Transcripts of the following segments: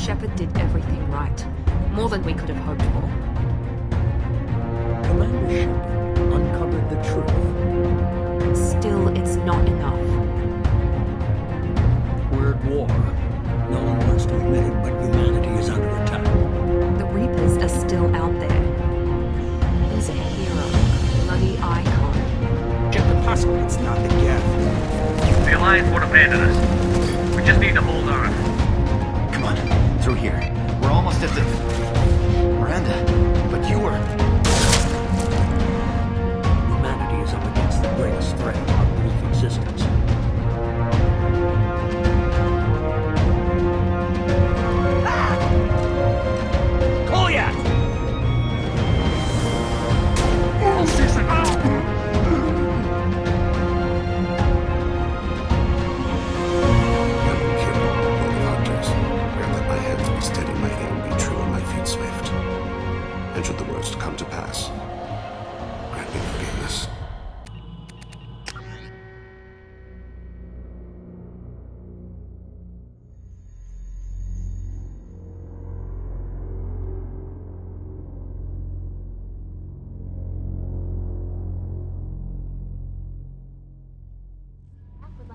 Shepard did everything right. More than we could have hoped for. Commander Shepard uncovered the truth. Still, it's not enough. We're at war. No one wants to admit it, but humanity is under attack. The Reapers are still out there. He's a hero, a bloody icon. Just impossible. It's not the Geth. The Alliance won't abandon us. We just need to hold on. Come on, through here. We're almost at the... Miranda, but you were... Humanity is up against the greatest threat in our brief existence.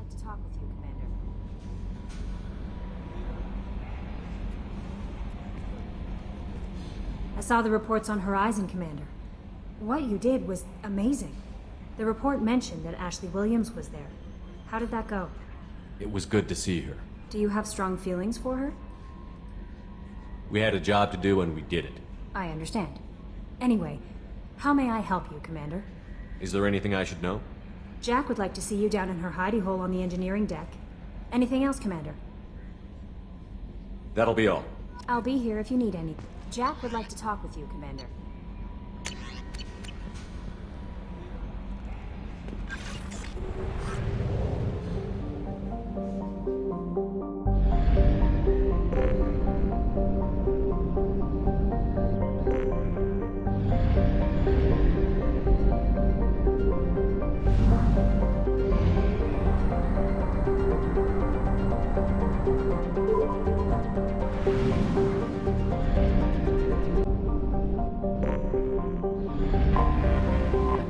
To talk with you, Commander. I saw the reports on Horizon, Commander. What you did was amazing. The report mentioned that Ashley Williams was there. How did that go? It was good to see her. Do you have strong feelings for her? We had a job to do and we did it. I understand. Anyway, how may I help you, Commander? Is there anything I should know? Jack would like to see you down in her hidey hole on the engineering deck. Anything else, Commander? That'll be all. I'll be here if you need any. Jack would like to talk with you, Commander.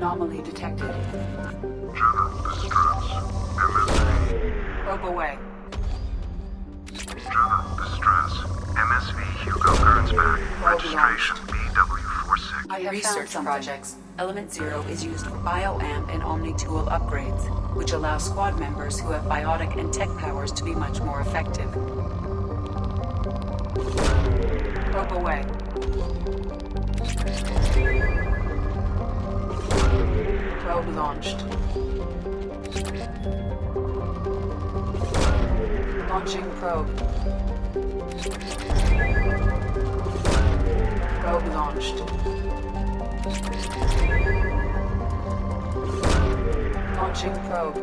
Anomaly detected. Jenna, this is Trans. MSV. Probe away. Jenna, this is Trans. MSV Hugo Gernsback. Registration BW46. I have Research found projects. Element Zero is used for bioamp and Omni-tool upgrades, which allow squad members who have biotic and tech powers to be much more effective. Probe away. Probe launched. Launching probe. Probe launched. Launching probe.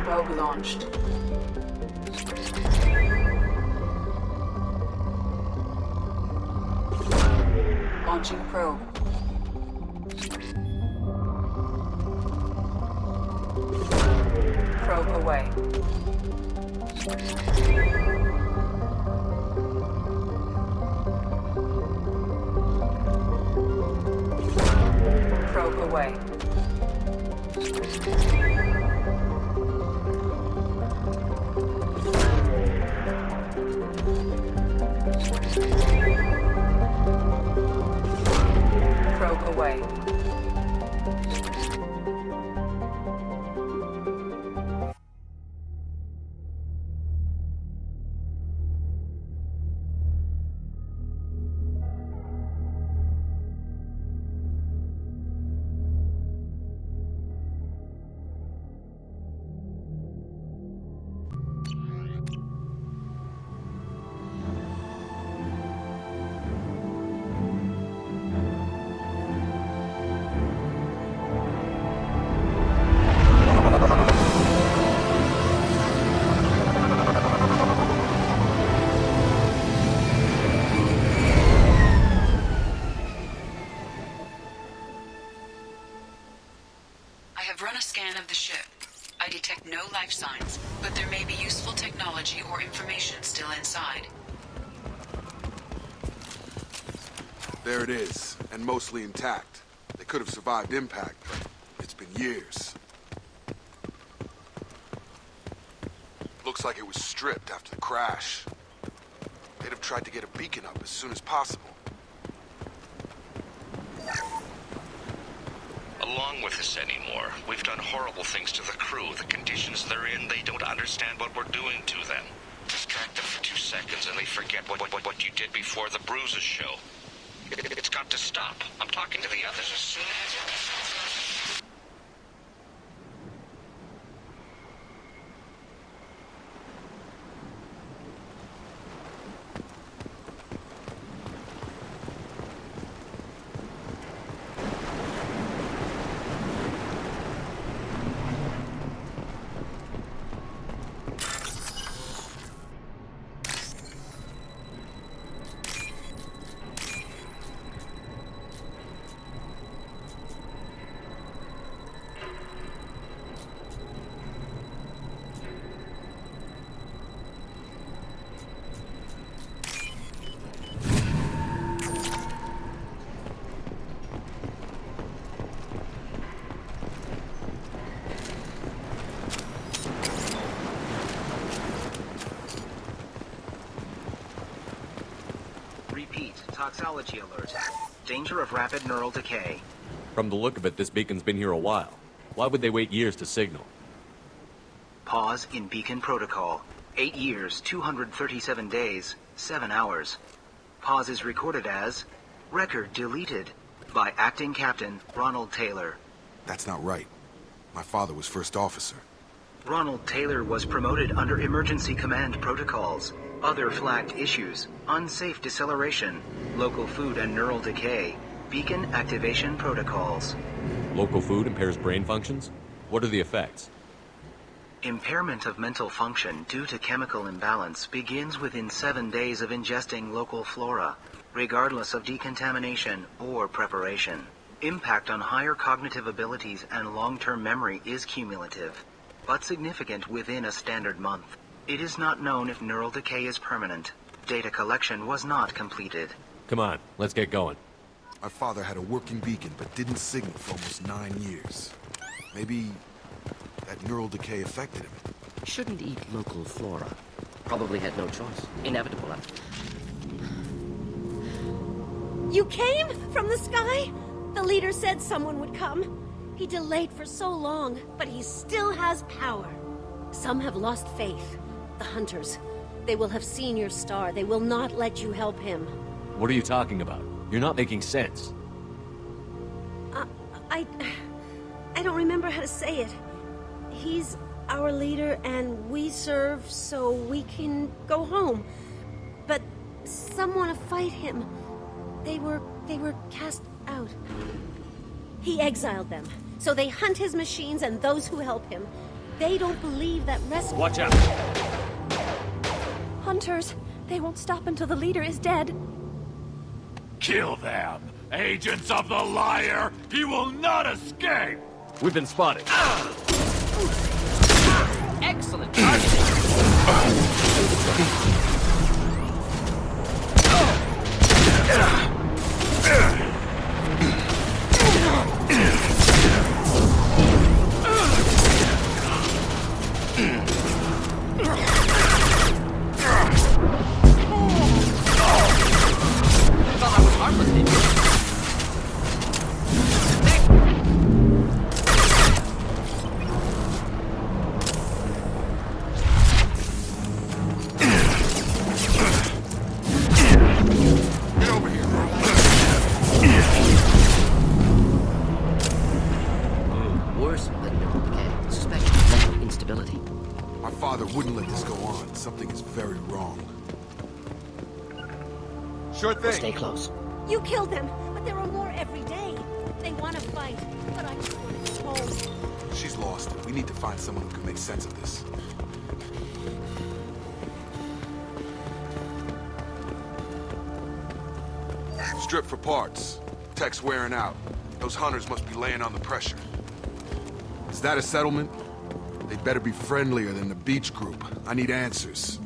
Probe launched. Launching probe. Probe away. Probe away. Probe away. have run a scan of the ship. I detect no life signs, but there may be useful technology or information still inside. There it is, and mostly intact. They could have survived impact, but it's been years. Looks like it was stripped after the crash. They'd have tried to get a beacon up as soon as possible. Along with us anymore. We've done horrible things to the crew. The conditions they're in, they don't understand what we're doing to them. Distract them for 2 seconds and they forget what you did before the bruises show. It's got to stop. I'm talking to the others as soon as... Toxology alert. Danger of rapid neural decay. From the look of it, this beacon's been here a while. Why would they wait years to signal? Pause in beacon protocol. 8 years, 237 days, 7 hours. Pause is recorded as record deleted by Acting Captain Ronald Taylor. That's not right. My father was first officer. Ronald Taylor was promoted under emergency command protocols. Other flagged issues: unsafe deceleration, local food and neural decay, beacon activation protocols. Local food impairs brain functions? What are the effects? Impairment of mental function due to chemical imbalance begins within 7 days of ingesting local flora, regardless of decontamination or preparation. Impact on higher cognitive abilities and long-term memory is cumulative, but significant within a standard month. It is not known if neural decay is permanent. Data collection was not completed. Come on, let's get going. My father had a working beacon, but didn't signal for almost 9 years. Maybe that neural decay affected him. Shouldn't eat local flora. Probably had no choice. Inevitable. You came from the sky? The leader said someone would come. He delayed for so long, but he still has power. Some have lost faith. The Hunters. They will have seen your star. They will not let you help him. What are you talking about? You're not making sense. I don't remember how to say it. He's our leader and we serve so we can go home. But some want to fight him. They were cast out. He exiled them, so they hunt his machines and those who help him. They don't believe that rescue... Watch out! Hunters, they won't stop until the leader is dead. Kill them! Agents of the liar! He will not escape! We've been spotted. Excellent targeting! Wouldn't let this go on. Something is very wrong. Sure thing. We'll stay close. You killed them, but there are more every day. They want to fight, but I just want to go home. She's lost. We need to find someone who can make sense of this. Strip for parts. Tech's wearing out. Those hunters must be laying on the pressure. Is that a settlement? They better be friendlier than the beach group. I need answers.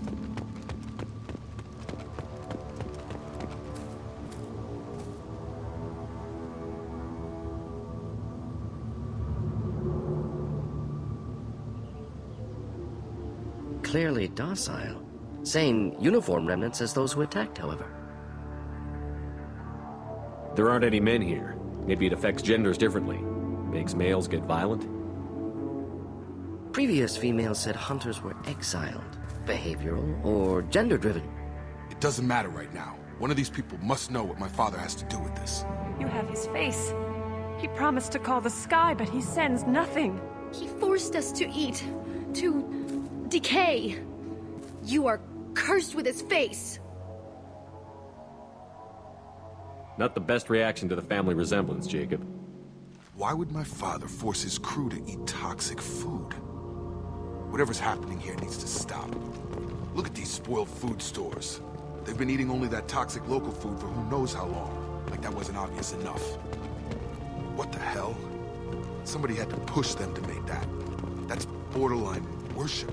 Clearly docile. Same uniform remnants as those who attacked, however. There aren't any men here. Maybe it affects genders differently. Makes males get violent? Previous females said hunters were exiled, behavioral, or gender-driven. It doesn't matter right now. One of these people must know what my father has to do with this. You have his face. He promised to call the sky, but he sends nothing. He forced us to eat, to decay. You are cursed with his face. Not the best reaction to the family resemblance, Jacob. Why would my father force his crew to eat toxic food? Whatever's happening here needs to stop. Look at these spoiled food stores. They've been eating only that toxic local food for who knows how long. Like that wasn't obvious enough. What the hell? Somebody had to push them to make that. That's borderline worship.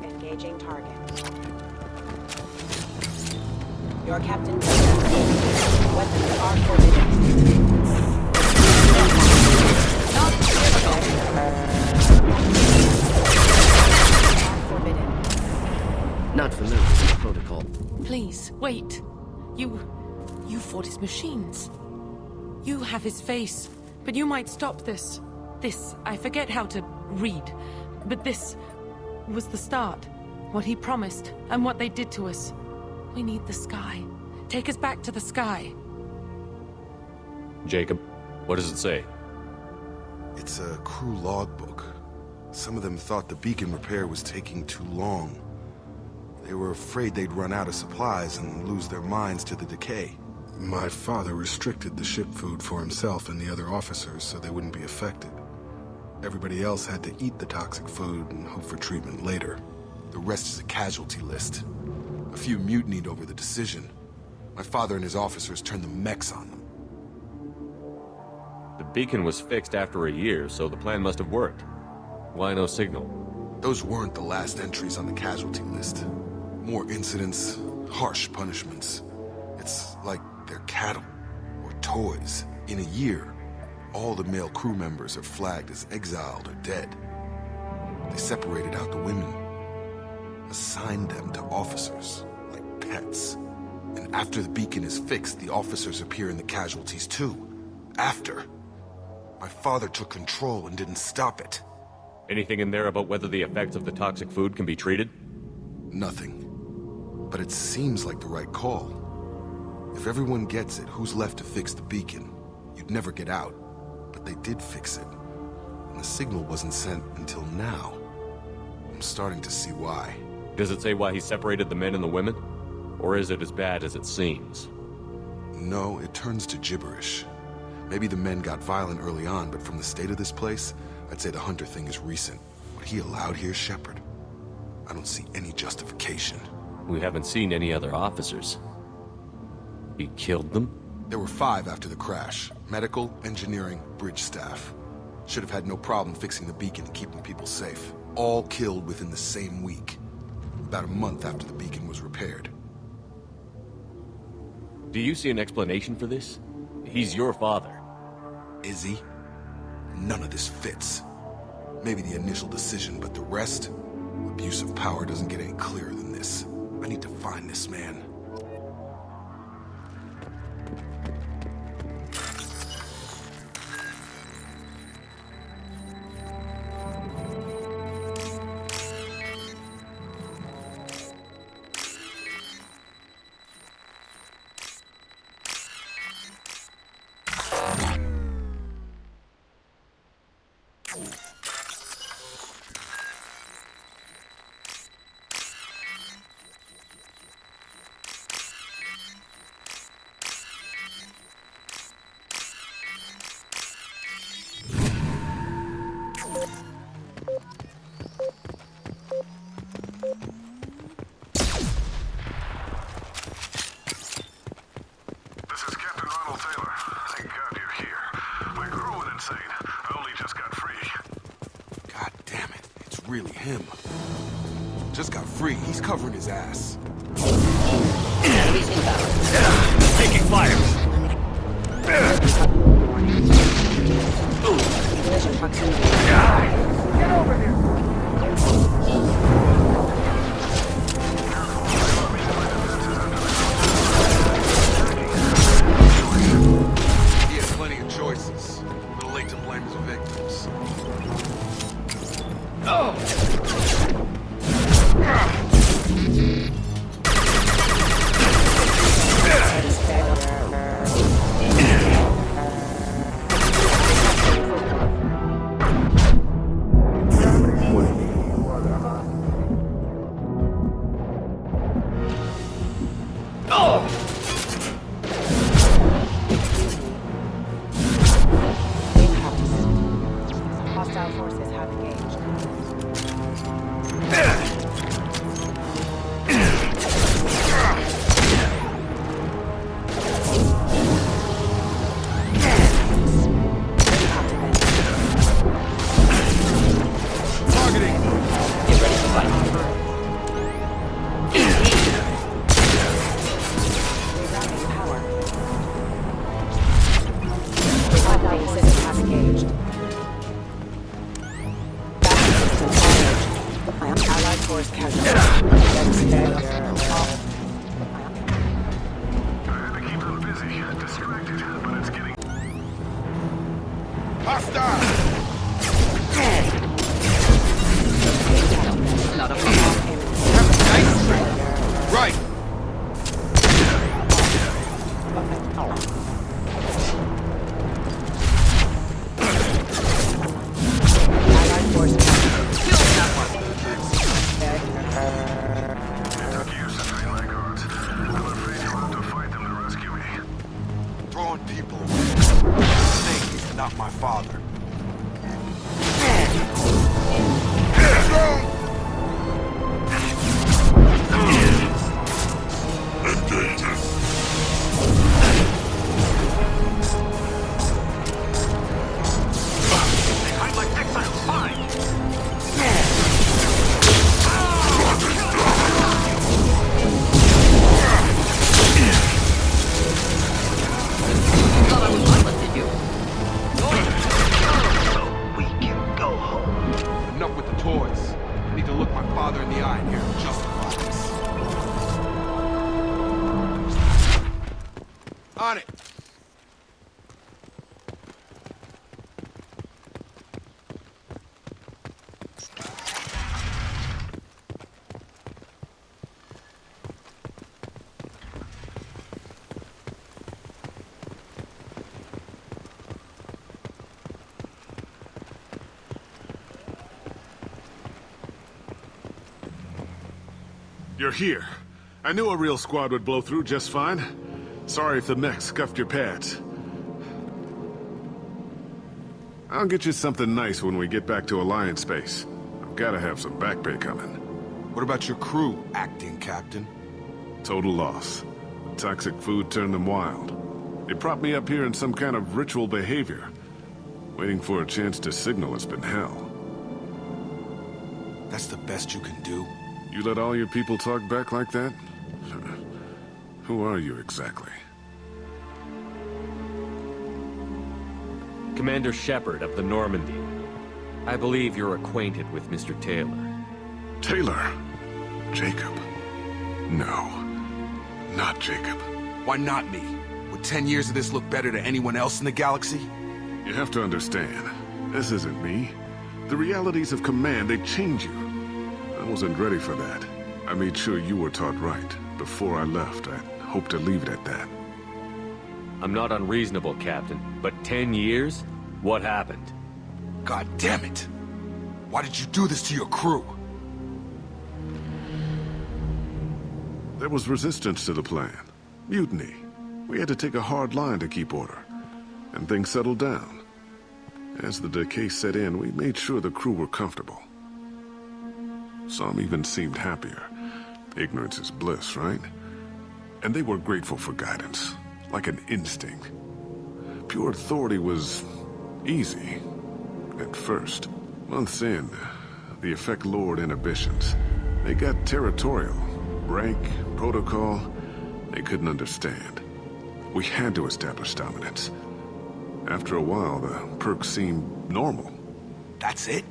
Engaging target. Your captain. Weapons are forbidden. Not familiar with the protocol. Please, wait. You fought his machines. You have his face, but you might stop this. This, I forget how to read, but this was the start. What he promised, and what they did to us. We need the sky. Take us back to the sky. Jacob, what does it say? It's a crew logbook. Some of them thought the beacon repair was taking too long. They were afraid they'd run out of supplies and lose their minds to the decay. My father restricted the ship food for himself and the other officers so they wouldn't be affected. Everybody else had to eat the toxic food and hope for treatment later. The rest is a casualty list. A few mutinied over the decision. My father and his officers turned the mechs on them. The beacon was fixed after a year, so the plan must have worked. Why no signal? Those weren't the last entries on the casualty list. More incidents, harsh punishments. It's like they're cattle or toys. In a year, all the male crew members are flagged as exiled or dead. They separated out the women, assigned them to officers, like pets. And after the beacon is fixed, the officers appear in the casualties too. After. My father took control and didn't stop it. Anything in there about whether the effects of the toxic food can be treated? Nothing. But it seems like the right call. If everyone gets it, who's left to fix the beacon? You'd never get out. But they did fix it. And the signal wasn't sent until now. I'm starting to see why. Does it say why he separated the men and the women? Or is it as bad as it seems? No, it turns to gibberish. Maybe the men got violent early on, but from the state of this place, I'd say the Hunter thing is recent. What he allowed here, Shepard, I don't see any justification. We haven't seen any other officers. He killed them? There were 5 after the crash. Medical, engineering, bridge staff. Should have had no problem fixing the beacon and keeping people safe. All killed within the same week. About a month after the beacon was repaired. Do you see an explanation for this? He's your father. Is he? None of this fits. Maybe the initial decision, but the rest? Abuse of power doesn't get any clearer than this. I need to find this man. really him. Just got free. He's covering his ass. Enemies inbound. Taking fire. Collision proximity. Get over here! He had plenty of choices. A little late to blame his victims. Hostile forces have engaged. Targeting! Get ready to fight. Rerouting power. Hostile forces have engaged. Allied force casualty. Keep them busy. Distracted, but it's getting... Hostile! Not a Right! Allied force Throwing people away. Snake is not my father. They hide like exiles. Fine. thought I was violent, did you? We can go home. Enough with the toys. I need to look my father in the eye here and justify this. On it! You're here. I knew a real squad would blow through just fine. Sorry if the mech scuffed your pads. I'll get you something nice when we get back to Alliance space. I've gotta have some back pay coming. What about your crew, acting captain? Total loss. Toxic food turned them wild. They propped me up here in some kind of ritual behavior. Waiting for a chance to signal has been hell. That's the best you can do? You let all your people talk back like that? Who are you exactly? Commander Shepard of the Normandy. I believe you're acquainted with Mr. Taylor. Taylor? Jacob? No. Not Jacob. Why not me? Would 10 years of this look better to anyone else in the galaxy? You have to understand, this isn't me. The realities of command, they change you. I wasn't ready for that. I made sure you were taught right. Before I left, I hoped to leave it at that. I'm not unreasonable, Captain, but 10 years? What happened? God damn it! Why did you do this to your crew? There was resistance to the plan. Mutiny. We had to take a hard line to keep order. And things settled down. As the decay set in, we made sure the crew were comfortable. Some even seemed happier. Ignorance is bliss, right? And they were grateful for guidance, like an instinct. Pure authority was easy. At first. Months in, The Effect Lord inhibitions. They got territorial. Rank, protocol, they couldn't understand. We had to establish dominance. After a while, the perks seemed normal. That's it?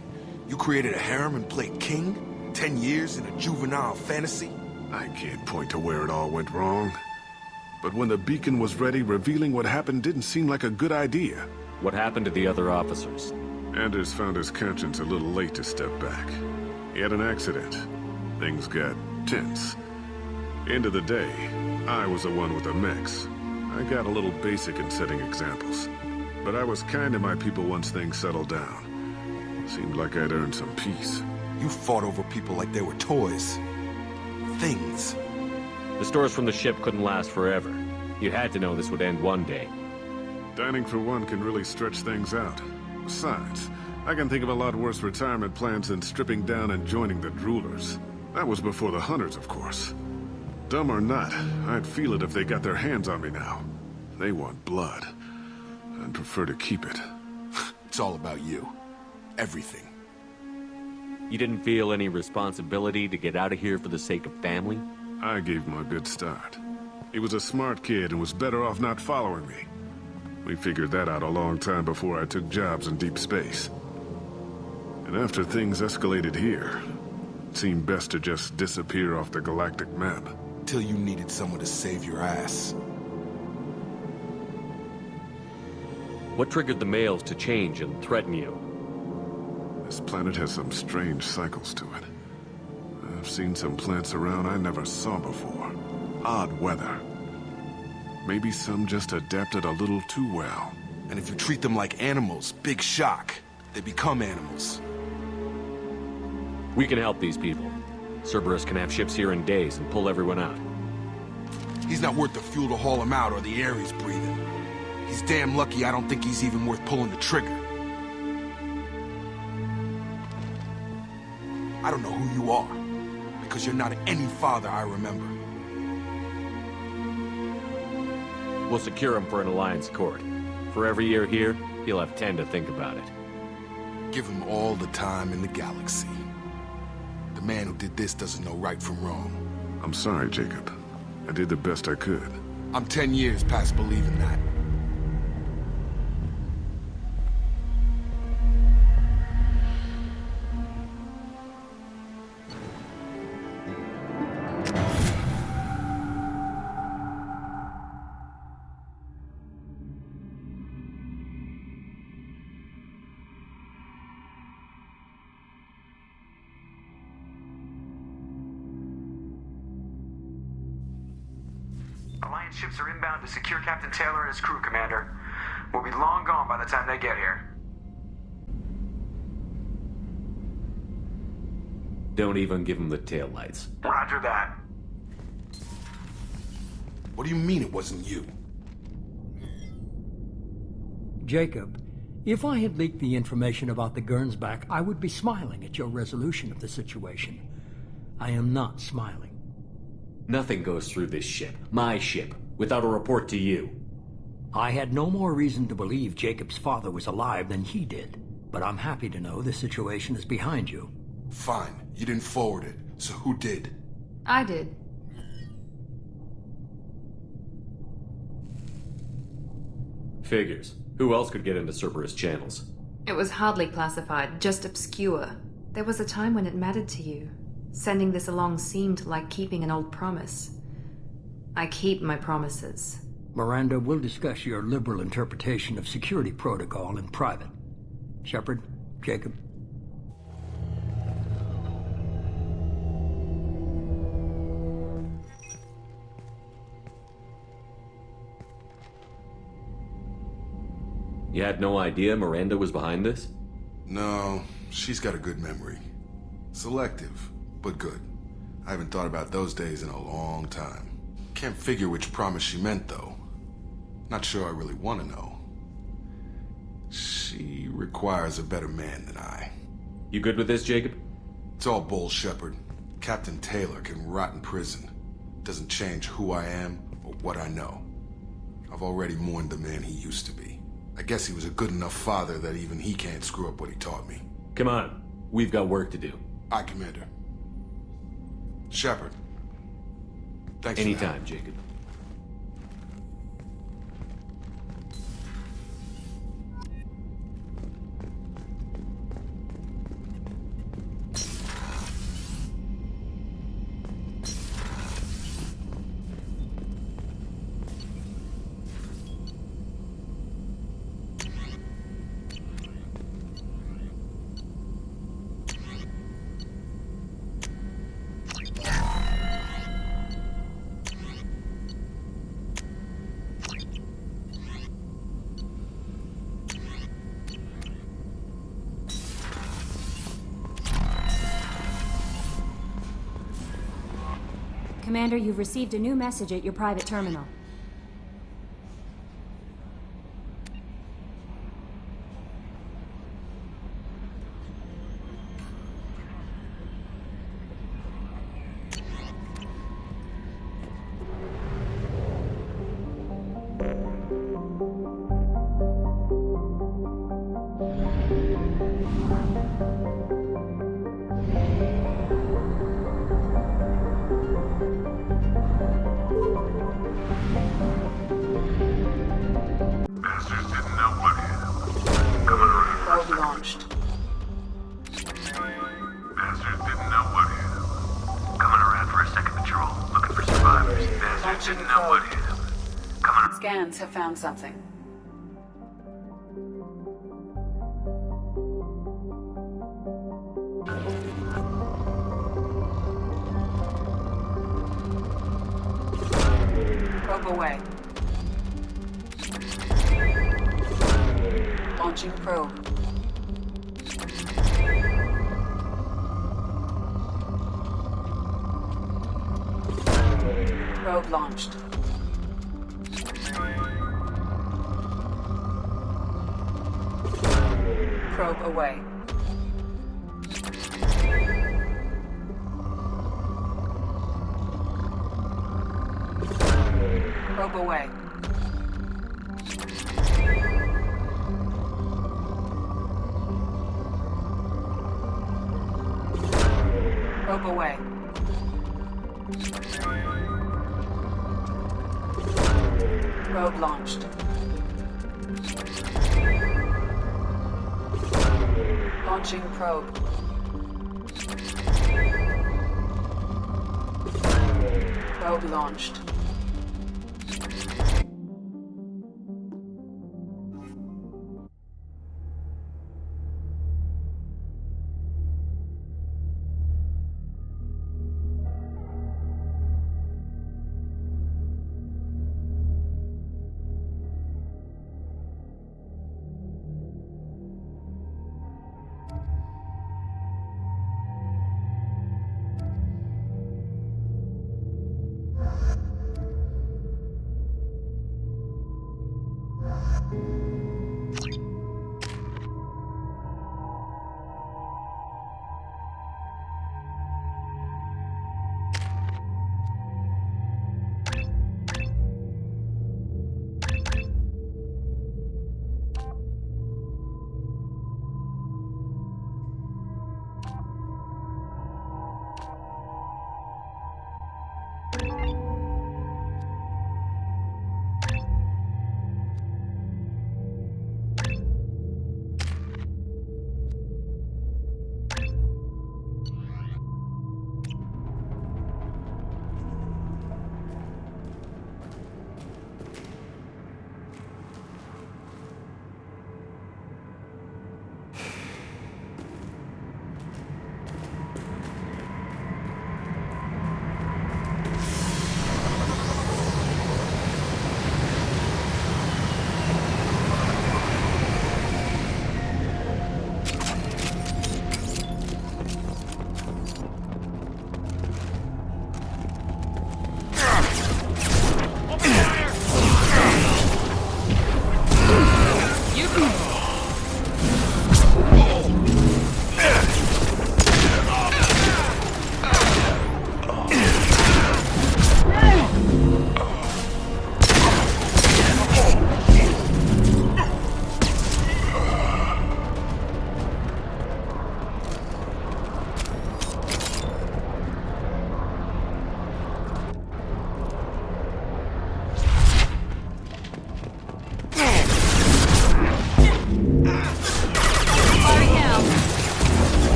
You created a harem and played king? 10 years in a juvenile fantasy? I can't point to where it all went wrong. But when the beacon was ready, revealing what happened didn't seem like a good idea. What happened to the other officers? Anders found his conscience a little late to step back. He had an accident. Things got tense. End of the day, I was the one with the mechs. I got a little basic in setting examples. But I was kind to my people once things settled down. Seemed like I'd earned some peace. You fought over people like they were toys. Things. The stores from the ship couldn't last forever. You had to know this would end one day. Dining for one can really stretch things out. Besides, I can think of a lot worse retirement plans than stripping down and joining the Droolers. That was before the Hunters, of course. Dumb or not, I'd feel it if they got their hands on me now. They want blood. I'd prefer to keep it. It's all about you. Everything. You didn't feel any responsibility to get out of here for the sake of family? I gave him a good start. He was a smart kid and was better off not following me. We figured that out a long time before I took jobs in deep space. And after things escalated here, it seemed best to just disappear off the galactic map. Till you needed someone to save your ass. What triggered the males to change and threaten you? This planet has some strange cycles to it. I've seen some plants around I never saw before. Odd weather. Maybe some just adapted a little too well. And if you treat them like animals, big shock. They become animals. We can help these people. Cerberus can have ships here in days and pull everyone out. He's not worth the fuel to haul him out or the air he's breathing. He's damn lucky I don't think he's even worth pulling the trigger. I don't know who you are, because you're not any father I remember. We'll secure him for an Alliance court. For every year here, he'll have 10 to think about it. Give him all the time in the galaxy. The man who did this doesn't know right from wrong. I'm sorry, Jacob. I did the best I could. I'm 10 years past believing that. Alliance ships are inbound to secure Captain Taylor and his crew, Commander. We'll be long gone by the time they get here. Don't even give him the taillights. Roger that. What do you mean it wasn't you? Jacob, if I had leaked the information about the Gernsback, I would be smiling at your resolution of the situation. I am not smiling. Nothing goes through this ship, my ship, without a report to you. I had no more reason to believe Jacob's father was alive than he did, but I'm happy to know the situation is behind you. Fine. You didn't forward it, so who did? I did. Figures. Who else could get into Cerberus channels? It was hardly classified, just obscure. There was a time when it mattered to you. Sending this along seemed like keeping an old promise. I keep my promises. Miranda, we'll discuss your liberal interpretation of security protocol in private. Shepard, Jacob. You had no idea Miranda was behind this? No, she's got a good memory. Selective, but good. I haven't thought about those days in a long time. Can't figure which promise she meant, though. Not sure I really want to know. She requires a better man than I. You good with this, Jacob? It's all bull, Shepard. Captain Taylor can rot in prison. Doesn't change who I am or what I know. I've already mourned the man he used to be. I guess he was a good enough father that even he can't screw up what he taught me. Come on. We've got work to do. Aye, Commander. Shepard. Thanks for the help. Anytime, Jacob. Commander, you've received a new message at your private terminal. Bastards didn't know what hit him. Coming around. Probe launched. Bastards didn't know what hit him. Coming around for a second patrol, looking for survivors. Bastards didn't know what hit him. Coming. Scans have found something. Probe away. Launching probe. Probe launched. Probe away. Probe away. Probe away. Probe launched. Launching probe. Probe launched.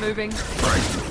moving. Right.